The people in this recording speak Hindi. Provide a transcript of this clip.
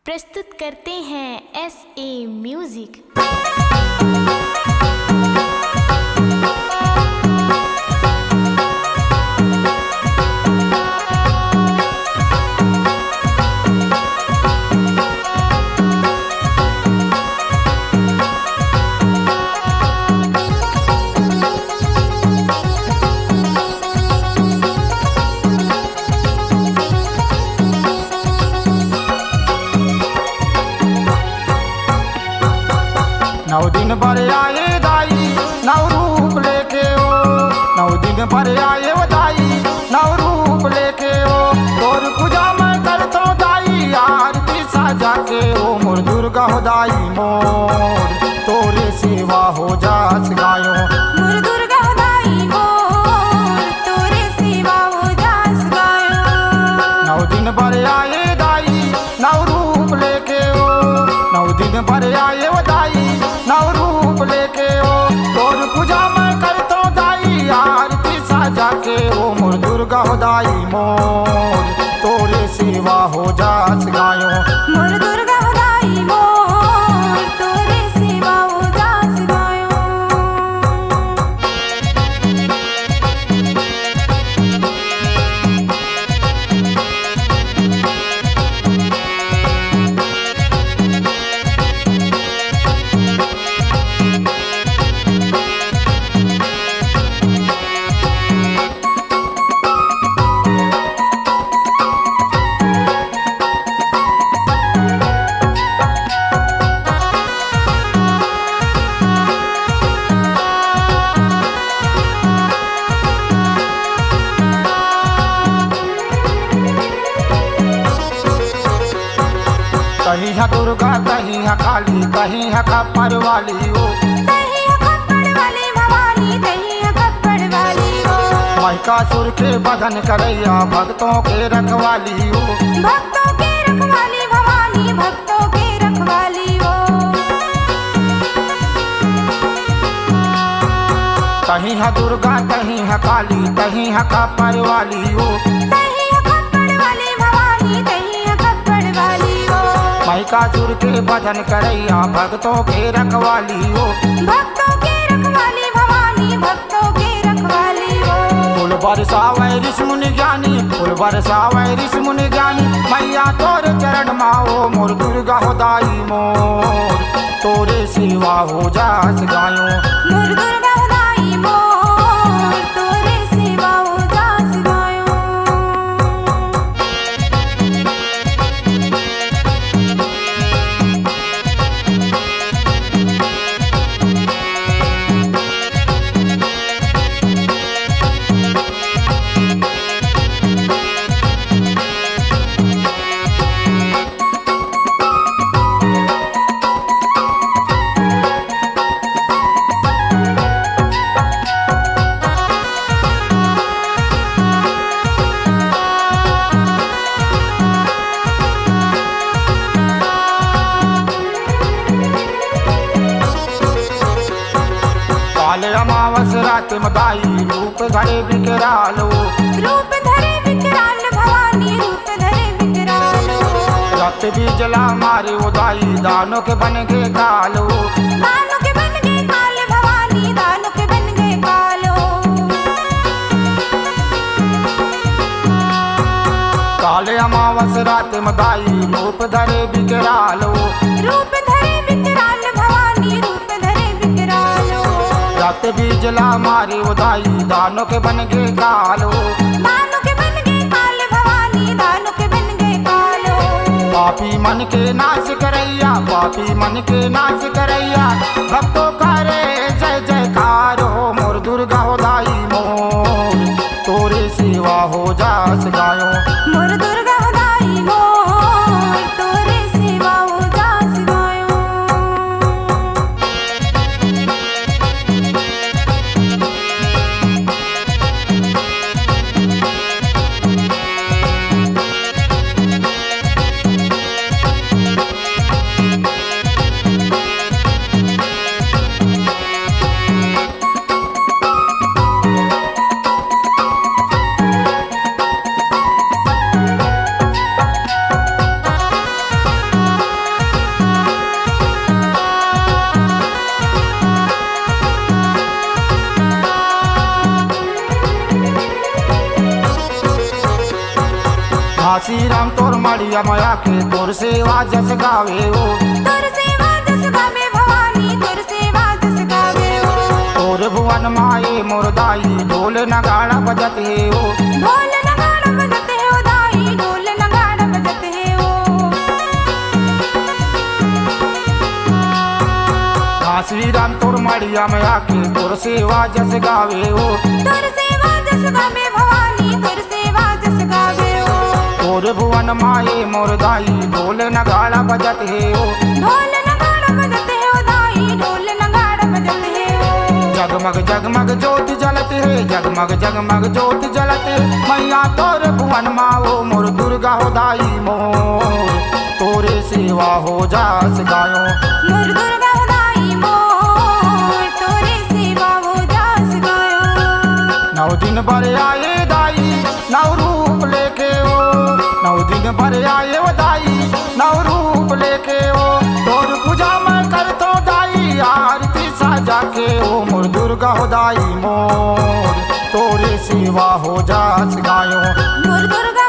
प्रस्तुत करते हैं SA म्यूजिक। नौ दिन पर आए दाई नौ रूप लेके ओ, नौ दिन पर आए वो दाई नौ रूप लेके ओ, तोर पूजा मैं करतो दाई आरती साजा के ओ, मोर दुर्गा हो दाई मोर तोरे सेवा हो जास गायो, मोर दुर्गा हो दाई मोर तोरे सेवा हो जास गायो। नौ दिन पर आए दाई नौ रूप लेके ओ, नौ दिन पर आए वो दाई नौ रूप लेके ओ, तोर पूजा मैं करतो दाई आरती साजा के ओ, मोर दुर्गा हो दाई मोर तोरे सेवा हो जास गायो, मोर दुर्गा हो दाई मोर तोरे सेवा हो जास गायो। कहीं है दुर्गा कहीं है काली कहीं है खप्पर वाली ओ, कहीं है खप्पड़ वाली भवानी कहीं है खप्पड़ वाली हो, महिषासुर के बदन करैया भक्तों के रखवाली ओ, भक्तों के रखवाली भवानी भक्तों के रखवाली हो। कहीं है दुर्गा कहीं है काली कहीं है खप्पर वाली ओ, कहीं है खप्पड़ वाली भवानी कहीं है खप्पड़ वाली हो, महिषासुर के भजन करैया भक्तों के रखवाली हो, भक्तों के रखवाली भवानी भक्तों के रखवाली हो। फूल बरसावे ऋषि मुनि ज्ञानी फूल बरसावे ऋषि मुनि ज्ञानी मैया तोर चरण माओ, मोर दुर्गा हो दाई मोर तोरे सेवा हो जास गायो, मोर दुर्गा हो दाई मोर तोरे सेवा हो जास गायो। काल अमावस रात मदाई रूप धरे विकराल ओ, रूप धरे विकराल भवानी रूप धरे विकराल हो, रक्त बीजला मारे वो दाई दानों के बन गए काल ओ, दानों के बन गए काल भवानी दानों के बन गए काल हो। काल अमावस रात मदाई रूप धरे विकराल ओ, रूप धरे विकराल भवानी रूप धरे विकराल हो, रक्त बीजला मारे वो दाई दानों के बन गए काल ओ, दानों के बन गए काल भवानी दानों के बन गए काल हो। पापी मन के नाश करैया पापी मन के नाश करैया भक्तों करे जय जयकार हो, मोर दुर्गा हो दाई मोर तोरे सेवा हो जास गायो, मोर दुर्गा हो दाई मोर तोरे सेवा हो जास गायो। काशी राम तोर मड़िया माया के तोर सेवा जस गावे हो तोर सेवा जस गावे भवानी तोर सेवा जस गावे हो तोर भुवन माए मोर दाई ढोल नगाड़ा बजत है हो ढोल नगाड़ा बजते हो दाई ढोल नगाड़ा बजते हो काशी राम तोर मड़िया माया के तोर सेवा जस गावे हो तोर सेवा जस गावे भवानी तोर सेवा जस गावे हो तोर भुवन माए मोर दाई ढोल नगाड़ा बजत है हो ढोल नगाड़ा बजते हो दाई ढोल नगाड़ा बजते हो जगमग जगमग ज्योति जलते है जगमग जगमग ज्योति जलते मैया तोर भुवन माओ मोर दुर्गा हो दाई मोर तोरे सेवा हो जास गायो मोर दुर्गा दाई मोर तोरे सेवा हो जास गायो नौ दिन भर आए दाई नौ रूप लेके ओ नौ दिन भर आए वो दाई नौ रूप लेके ओ तोर पूजा मैं करतो दाई आरती साजा के ओ मोर दुर्गा हो दाई मोर तोरे सेवा हो जास गायो मोर दुर्गा